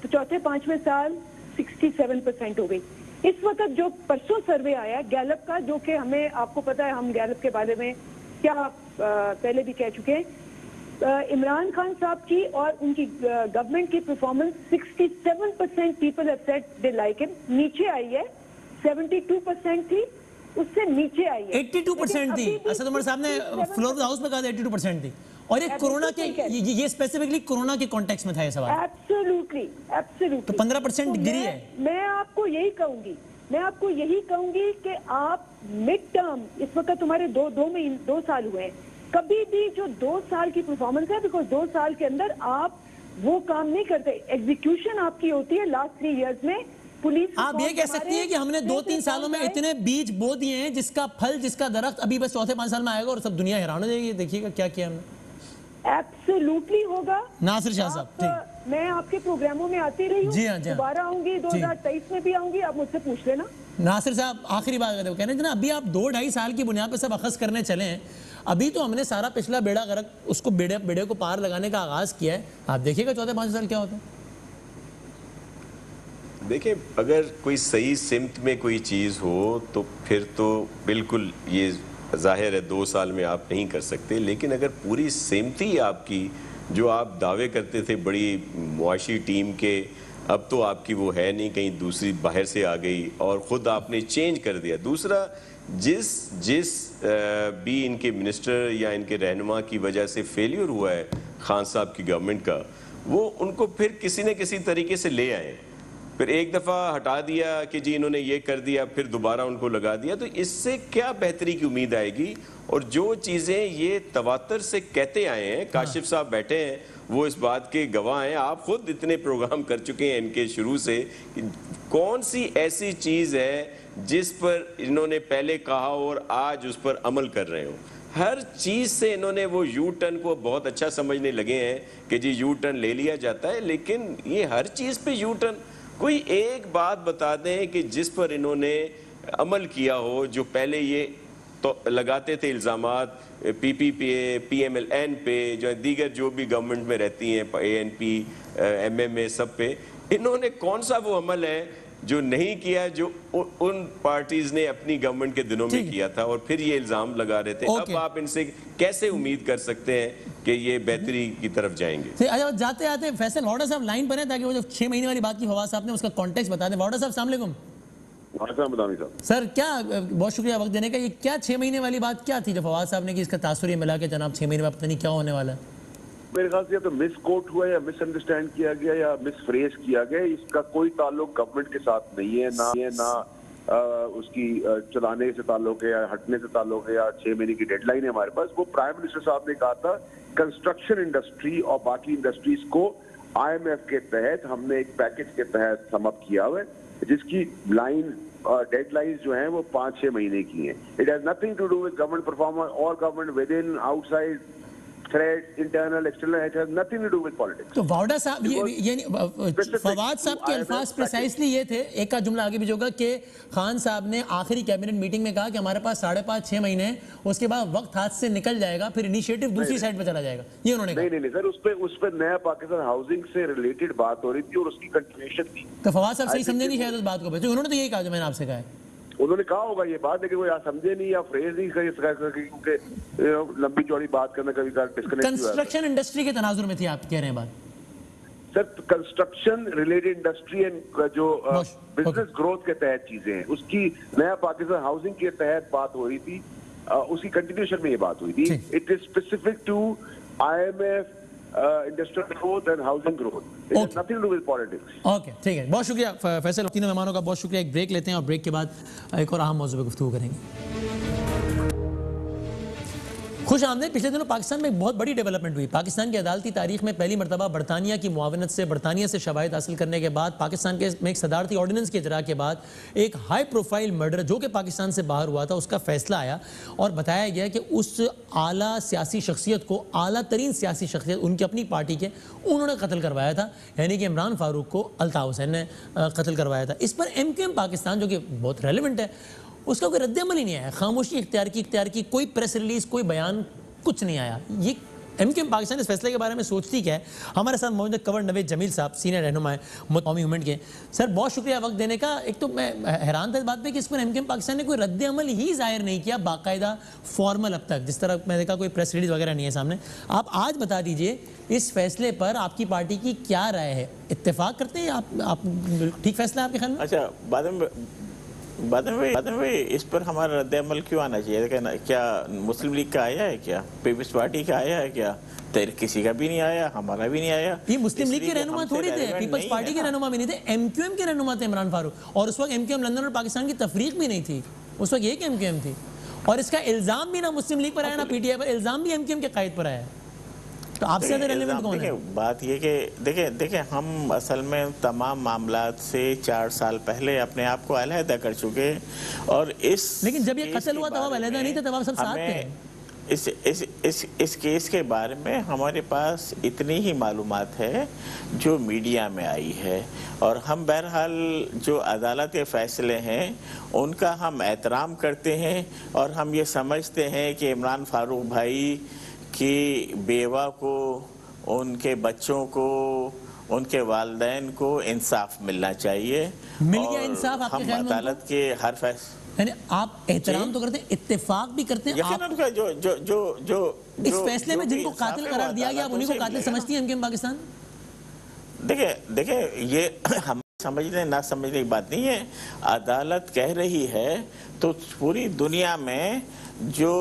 चौथे पांचवें साल 67% हो गई। इस वक्त जो परसों सर्वे आया गैलप का, जो कि हमें, आपको पता है हम गैलप के बारे में क्या पहले भी कह चुके हैं, इमरान खान साहब की और उनकी गवर्नमेंट की performance 67% people have said they like him, नीचे आई है। 72% थी, उससे नीचे आई है। 82% थी। असद उमर साहब ने फ्लोर ऑफ द हाउस में कहा था 82% थी, और ये कोरोना के ये स्पेसिफिकली कोरोना के कॉन्टेक्स्ट में था ये सवाल। एब्सोल्युटली तो 15% गिरी है। मैं आपको यही कहूंगी कि आप मिड टर्म, इस वक्त तुम्हारे 2 साल हुए हैं, कभी भी जो 2 साल की परफॉर्मेंस है, बिकॉज 2 साल के अंदर आप वो काम नहीं करते, एग्जीक्यूशन आपकी होती है लास्ट 3 इयर्स में। पुलिस, आप ये कह सकती है कि हमने 2-3 सालों में इतने बीज बो दिए हैं जिसका फल, जिसका दरख्त अभी बस चौथे 5 साल में आएगा और सब दुनिया हैरान हो जाएगी, देखिएगा क्या किया हमने। एब्सोल्युटली होगा। नासिर शाह साहब, ठीक, मैं आपके प्रोग्रामों में आती रही हूँ, दोबारा आऊंगी, 2023 में भी आऊंगी, आप मुझसे पूछ लेना। नासिर साहब आखिरी बात कह रहे हैं ना, अभी आप 2-2.5 साल की बुनियाद पर सब अखज़ करने चले हैं। अभी तो हमने सारा पिछला बेड़ा गर्क, उसको बेड़े को पार लगाने का आगाज किया है। आप देखिएगा चौथे 5 साल क्या होता है। देखिए, अगर कोई सही सिमत में कोई चीज़ हो तो फिर तो बिल्कुल ये जाहिर है 2 साल में आप नहीं कर सकते, लेकिन अगर पूरी सिमती आपकी, जो आप दावे करते थे बड़ी मुआशी टीम के, अब तो आपकी वो है नहीं, कहीं दूसरी बाहर से आ गई और ख़ुद आपने चेंज कर दिया। दूसरा, जिस भी इनके मिनिस्टर या इनके रहनुमा की वजह से फेलियर हुआ है खान साहब की गवर्नमेंट का, वो उनको फिर किसी न किसी तरीके से ले आए, फिर एक दफ़ा हटा दिया कि जी इन्होंने ये कर दिया, फिर दोबारा उनको लगा दिया, तो इससे क्या बेहतरी की उम्मीद आएगी। और जो चीज़ें ये तवातर से कहते आए हैं, काशिफ साहब बैठे हैं, वो इस बात के गवाह हैं, आप खुद इतने प्रोग्राम कर चुके हैं इनके शुरू से, कौन सी ऐसी चीज़ है जिस पर इन्होंने पहले कहा और आज उस पर अमल कर रहे हो। हर चीज़ से इन्होंने वो यू टर्न को बहुत अच्छा समझने लगे हैं कि जी यू टर्न ले लिया जाता है, लेकिन ये हर चीज़ पे यू टर्न, कोई एक बात बता दें कि जिस पर इन्होंने अमल किया हो, जो पहले ये तो लगाते थे इल्ज़ामात PPP, PMLN पे, जो दीगर जो भी गवर्नमेंट में रहती हैं, ANP, MMA, सब पे, इन्होंने कौन सा वो अमल है जो नहीं किया जो उन पार्टीज ने अपनी गवर्नमेंट के दिनों में किया था और फिर ये इल्ज़ाम लगा रहे थे। अब आप इनसे कैसे उम्मीद कर सकते हैं कि ये बेहतरी की तरफ जाएंगे। जाते आते फैसल वाडा साहब लाइन पर हैं ताकि वो जो 6 महीने वाली बात की फवाद साहब ने उसका कॉन्टेक्स्ट बता दें। वाडा साहब अस्सलाम वालेकुम। सर क्या, बहुत शुक्रिया वक्त देने का। ये क्या 6 महीने वाली बात क्या थी जो फवाद साहब ने कि इसका तासुर ये मिला के जनाब 6 महीने में पता नहीं क्या होने वाला है। मेरे ख्याल से या तो मिस कोट हुआ या मिसअंडरस्टैंड किया गया या मिस फ्रेज किया गया। इसका कोई ताल्लुक गवर्नमेंट के साथ नहीं है, ना उसकी चलाने से ताल्लुक है या हटने से ताल्लुक है या 6 महीने की डेडलाइन है हमारे पास। वो प्राइम मिनिस्टर साहब ने कहा था कंस्ट्रक्शन इंडस्ट्री और बाकी इंडस्ट्रीज को IMF के तहत हमने एक पैकेज के तहत सम अप किया हुआ है, जिसकी लाइन डेडलाइंस जो हैं वो 5-6 महीने की हैं। It has nothing to do with government performance और government with in outside threat, internal external, it has nothing to do with politics. तो वाडा साहब ये फवाद साहब के अल्फाज प्रिसाइसली ये थे, एक का जुमला आगे भी होगा कि खान साहब ने आखिरी कैबिनेट मीटिंग में कहा कि हमारे पास 5.5-6 महीने हैं, उसके बाद वक्त हाथ से निकल जाएगा, फिर इनिशिएटिव दूसरी साइड पे चला जाएगा, ये उन्होंने कहा। नहीं सर, उस पे नया पाकिस्तान हाउसिंग से रिलेटेड बात हो रही थी और उसकी कंटिन्यूएशन थी। तो फवाद साहब सही समझे नहीं शायद उस बात को, तो उन्होंने तो यही कहा जो मैंने आपसे कहा है। उन्होंने कहा होगा ये बात, लेकिन वो या समझे नहीं या फ्रेज नहीं क्योंकि लंबी चौड़ी बात करना कभी डिस्कनेक्ट। कंस्ट्रक्शन इंडस्ट्री के तनाजुर में थी आप कह रहे हैं बात sir. Construction related industry and जो बिजनेस ग्रोथ के तहत चीजें हैं, उसकी नया पाकिस्तान हाउसिंग के तहत बात हो रही थी, उसकी कंटिन्यूएशन में ये बात हुई थी। It is specific to IMF industrial growth and housing growth, it has nothing to do with politics. Okay, ठीक है, बहुत शुक्रिया फैसल। तीनों मेहमानों का बहुत शुक्रिया। एक ब्रेक लेते हैं और ब्रेक के बाद एक और अहम मौजू पर गुफ्तगू करेंगे। खुश आमदीद। पिछले दिनों पाकिस्तान में एक बहुत बड़ी डेवलपमेंट हुई। पाकिस्तान की अदालती तारीख में पहली मरतबा बरतानिया की मुआवनत से, बरतानिया से शवाहिद हासिल करने के बाद, पाकिस्तान के में एक सदारती ऑर्डिनेंस के इजरा के बाद एक हाई प्रोफाइल मर्डर जो कि पाकिस्तान से बाहर हुआ था, उसका फैसला आया और बताया गया कि उस आला सियासी शख्सियत को, आला तरीन सियासी शख्सियत उनकी अपनी पार्टी के, उन्होंने कत्ल करवाया था, यानी कि इमरान फारूक को अल्ताफ हुसैन ने कत्ल करवाया था। इस पर MQM पाकिस्तान, जो कि बहुत रेलिवेंट है, उसका कोई रद्द अमल ही नहीं आया। खामोशी इख्तियार की कोई प्रेस रिलीज, कोई बयान, कुछ नहीं आया। ये एमक्यूएम पाकिस्तान इस फैसले के बारे में सोचती क्या है? हमारे साथ मौजूद कवर नवेद जमील साहब, सीनियर रहनुमा है कौमी मूवमेंट के। सर बहुत शुक्रिया वक्त देने का। एक तो मैं हैरान था इस बात पे कि इस पर एमक्यूएम पाकिस्तान ने कोई रद्द अमल ही जाहिर नहीं किया बाकायदा फॉर्मल अब तक, जिस तरह मैं देखा कोई प्रेस रिलीज वगैरह नहीं है सामने। आप आज बता दीजिए इस फैसले पर आपकी पार्टी की क्या राय है? इत्तेफाक करते हैं आप ठीक फैसला है आपके ख्याल में? अच्छा, बाद में इस पर हमारा रद्द अमल क्यों आना चाहिए? क्या मुस्लिम लीग का आया है, क्या पीपल्स पार्टी का आया है, क्या किसी का भी नहीं आया, हमारा भी नहीं आया। ये मुस्लिम लीग के रहनुमा थोड़ी थे, पीपल्स पार्टी के रहनुमा भी नहीं थे, एमक्यूएम के रहनुमा थे इमरान फारूक। और उस वक्त एमक्यूएम लंदन और पाकिस्तान की तफरीक भी नहीं थी, उस वक्त एक एमक्यूएम थी। और इसका इल्जाम भी ना मुस्लिम लीग पर आया ना पीटीआई पर, इल्जाम भी एमक्यूएम के कायद पर आया। तो आपसे ज्यादा रेलेवेंट कौन है? बात ये कि देखें हम असल में तमाम मामलात से 4 साल पहले अपने आप को अलहदा कर चुके, और इस लेकिन जब ये कत्ल हुआ तब अलहदा नहीं थे, तब आप सब साथ थे। इस केस के बारे में हमारे पास इतनी ही मालूमात है जो मीडिया में आई है, और हम बहरहाल जो अदालत के फैसले हैं उनका हम एहतराम करते हैं, और हम ये समझते हैं कि इमरान फारूक भाई कि बेवा को, उनके बच्चों को, उनके वालिदैन को इंसाफ मिलना चाहिए। मिल गया इंसाफ आपके ख्याल में? अदालत के हर फैसले, आप एहतराम तो करते हैं, इत्तेफाक भी करते हैं आप? उनका जो इस फैसले में जिनको कातिल करार दिया गया उन्हीं को कातिल समझती है एमक्यूएम पाकिस्तान? देखिए ये हम समझने ना समझने की बात नहीं है। अदालत कह रही है तो पूरी दुनिया में जो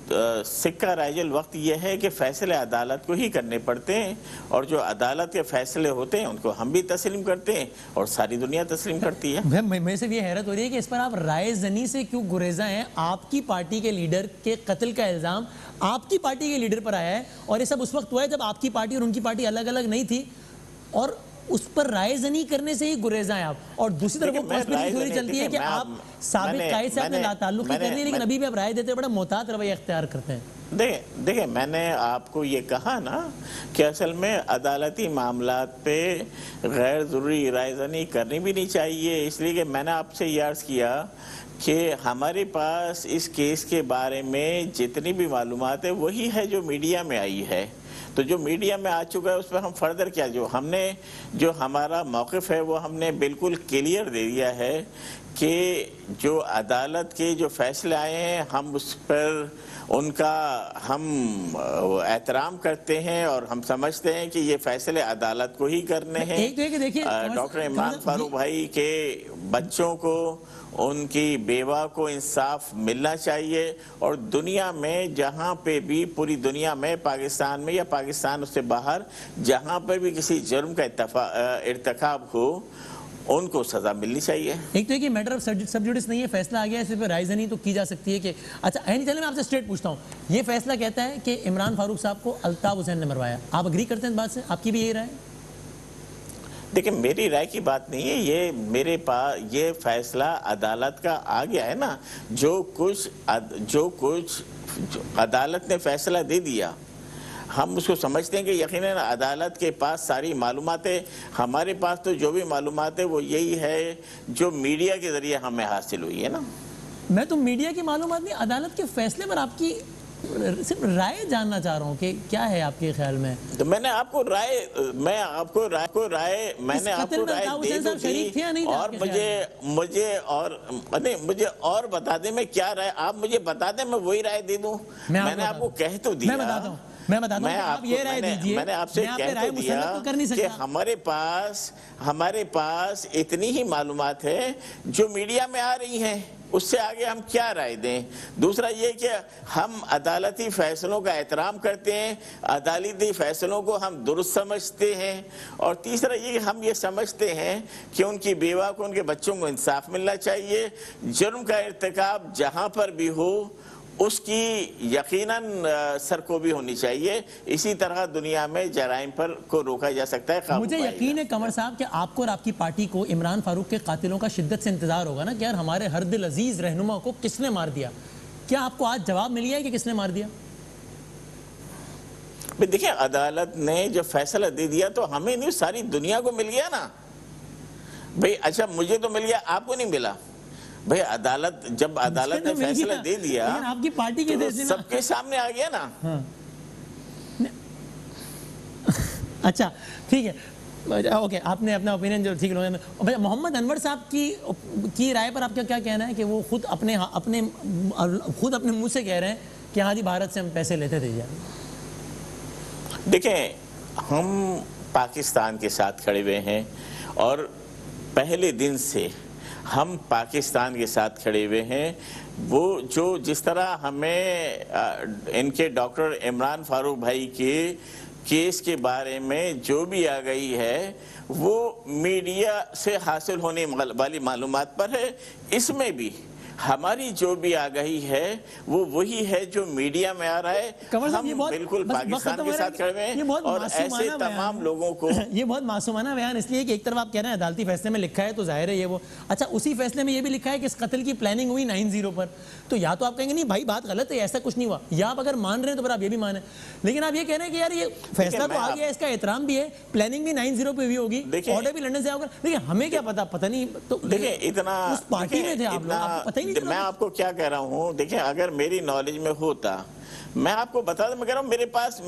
सिक्का राइजल वक्त यह है कि फैसले अदालत को ही करने पड़ते हैं, और जो अदालत के फैसले होते हैं उनको हम भी तस्लीम करते हैं और सारी दुनिया तस्लीम करती है। मैं सिर्फ ये हैरत हो रही है कि इस पर आप राय जनी से क्यों गुरेजा हैं? आपकी पार्टी के लीडर के कत्ल का इल्ज़ाम आपकी पार्टी के लीडर पर आया है, और ये सब उस वक्त हुआ है जब आपकी पार्टी और उनकी पार्टी अलग अलग नहीं थी, और उस पर राय जनी करने से ही गुरेजा है आप। और दूसरी तरफ वो पॉसिबिलिटी चलती है कि आप साबित कायद से अपने ताल्लुक कर रही है, लेकिन अभी भी आप राय देते बड़ा मोहतात रवैया इख्तियार करते हैं। देखिए मैंने आपको ये कहा ना कि असल में अदालती मामलात पे गैर ज़रूरी राय जनी करनी भी नहीं चाहिए, इसलिए कि मैंने आपसे ये अर्ज़ किया कि हमारे पास इस केस के बारे में जितनी भी मालूमात है वही है जो मीडिया में आई है। तो जो मीडिया में आ चुका है उस पर हम फर्दर क्या, जो हमारा मौक़िफ़ है वो हमने बिल्कुल क्लियर दे दिया है कि जो अदालत के जो फैसले आए हैं हम उस पर उनका हम एहतराम करते हैं, और हम समझते हैं कि ये फैसले अदालत को ही करने हैं। डॉक्टर इमरान फारूक भाई के बच्चों को, उनकी बेवा को इंसाफ मिलना चाहिए, और दुनिया में जहाँ पे भी, पूरी दुनिया में, पाकिस्तान में या पाकिस्तान उससे बाहर जहाँ पर भी किसी जुर्म का इर्तिकाब हो उनको सजा मिलनी चाहिए। एक तो है कि मैटर ऑफ सब जुडिस नहीं है, फैसला आ गया है, इस पर राय जनी तो की जा सकती है कि अच्छा नहीं। चले मैं आपसे स्ट्रेट पूछता हूँ, ये फैसला कहता है कि इमरान फारूक साहब को अल्ताफ हुसैन ने मरवाया, आप अग्री करते हैं इस बात से? आपकी भी यही राय? देखिए मेरी राय की बात नहीं है, ये मेरे पास ये फैसला अदालत का आ गया है ना। जो कुछ अदालत ने फैसला दे दिया हम उसको समझते हैं कि यकीनन अदालत के पास सारी मालूमातें, हमारे पास तो जो भी मालूमात है वो यही है जो मीडिया के ज़रिए हमें हासिल हुई है ना। मैं तो मीडिया की मालूमात नहीं, अदालत के फैसले पर आपकी सिर्फ राय जानना चाह रहा हूँ कि क्या है आपके ख्याल में। तो मैंने आपको राय मैंने आपको राय दे दी, और मुझे और बता दें मैं क्या राय, आप मुझे बता दें मैं वही राय दे दूं। मैंने आपको कह तो दिया, मैं बताता हूं आप ये राय दीजिए। मैंने आपसे कह तो दिया कि हमारे पास इतनी ही मालूमात है जो मीडिया में आ रही हैं, उससे आगे हम क्या राय दें। दूसरा ये कि हम अदालती फैसलों का एहतराम करते हैं, अदालती फैसलों को हम दुरुस्त समझते हैं, और तीसरा ये कि हम ये समझते हैं कि उनकी बेवा को, उनके बच्चों को इंसाफ मिलना चाहिए। जुर्म का इर्तिकाब जहाँ पर भी हो उसकी यकीनन सरकोबी होनी चाहिए। इसी तरह दुनिया में जराइम पर को रोका जा सकता है। मुझे यकीन है कमर साहब कि आपको और आपकी पार्टी को इमरान फारूक के कातिलों का शिद्दत से इंतजार होगा ना कि यार हमारे हर दिल अजीज रहनुमा को किसने मार दिया। क्या आपको आज जवाब मिल गया है कि किसने मार दिया? देखिए अदालत ने जो फैसला दे दिया तो हमें नहीं, सारी दुनिया को मिल गया ना भाई। अच्छा मुझे तो मिल गया, आपको नहीं मिला भाई। जब अदालत ने फैसला दे दिया आपकी पार्टी के तो सबके सामने आ गया ना। हाँ। अच्छा ठीक है, ओके, आपने अपना ओपिनियन जो ठीक लोगों। मोहम्मद अनवर साहब की राय पर आपका क्या कहना है कि वो खुद अपने मुंह से कह रहे हैं कि हाँ जी भारत से हम पैसे लेते थे? देखें, हम पाकिस्तान के साथ खड़े हुए हैं और पहले दिन से हम पाकिस्तान के साथ खड़े हुए हैं। वो जो जिस तरह हमें इनके डॉक्टर इमरान फारूक भाई के केस के बारे में जो भी आ गई है वो मीडिया से हासिल होने वाली मालूमात पर है। इसमें भी हमारी जो भी आगाही है वो वही है जो मीडिया में आ रहा है। हम बिल्कुल पाकिस्तान के साथ खड़े हैं और ऐसे तमाम लोगों को ये बहुत मासूमाना बयान इसलिए कि एक तरफ आप कह रहे हैं अदालती फैसले में लिखा है तो जाहिर है ये वो, अच्छा उसी फैसले में ये भी लिखा है कि इस कत्ल की प्लानिंग हुई 9/0 पर, तो या तो आप कहेंगे नहीं भाई बात गलत है, ऐसा कुछ नहीं हुआ, या आप अगर मान रहे हैं तो फिर आप ये भी माने, लेकिन आप ये कह रहे हैं कि यार ये फैसला तो आ गया, इसका एहतराम भी है, प्लानिंग भी 9/0 पे हुई होगी, ऑर्डर भी लंदन से होगा, देखिए हमें क्या पता नहीं, तो देखिए इतना उस पार्टी में थे आप लोग, पता ही नहीं। मैं आपको क्या कह रहा हूँ, देखिए अगर मेरी नॉलेज में होता मैं आपको बता दूं, मैं कह रहा हूँ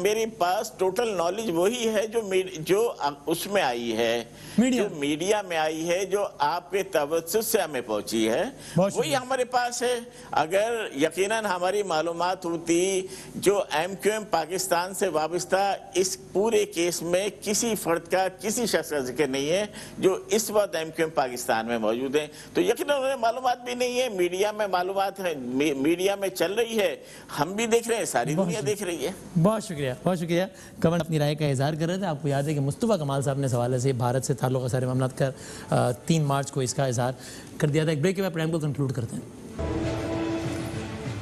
मेरे पास टोटल नॉलेज वही है जो उसमें आई है, जो मीडिया में आई है, जो आपके तवज्जुह से हमें पहुंची है, वही हमारे पास है। अगर यकीनन हमारी मालूमात होती जो MQM पाकिस्तान से वाबस्ता इस पूरे केस में किसी फर्द का, किसी शख्स का जिक्र नहीं है जो इस वक्त MQM पाकिस्तान में मौजूद है, तो यकीनन उन्हें मालूमात भी नहीं है, मीडिया में मालूमात है, मीडिया में चल रही है, हम भी देख रहे हैं, सारी दुनिया देख रही है। बहुत शुक्रिया। कमल अपनी राय का इजहार कर रहे थे। आपको याद है कि मुस्तफ़ा कमाल साहब ने इस हवाले से भारत से ताल्लुक़ सारे मामलात का 3 मार्च को इसका इजहार कर दिया था। एक ब्रेक के बाद प्रोग्राम को कंक्लूड करते हैं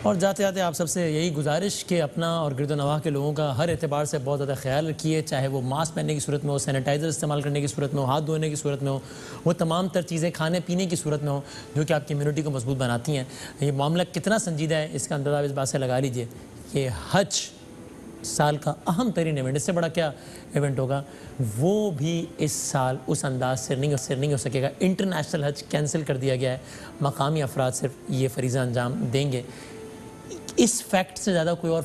और जाते जाते आप सबसे यही गुजारिश कि अपना और गिरदोनवाह के लोगों का हर एतबार से बहुत ज़्यादा ख्याल रखिए, चाहे वो मास्क पहनने की सूरत में हो, सैनिटाइज़र इस्तेमाल करने की सूरत में हो, हाथ धोने की सूरत में हो, वो तमाम तर चीज़ें खाने पीने की सूरत में हो जो कि आपकी इम्यूनिटी को मजबूत बनाती हैं। ये मामला कितना संजीदा है इसका अंदाज़ा इस बात से लगा लीजिए कि हज साल का अहम तरीन इवेंट, इससे बड़ा क्या इवेंट होगा, वो भी इस साल उस अंदाज से नहीं हो सकेगा। इंटरनेशनल हज कैंसिल कर दिया गया है, मकामी अफराद सिर्फ ये फरीज़ा अंजाम देंगे। इस फैक्ट से ज़्यादा कोई और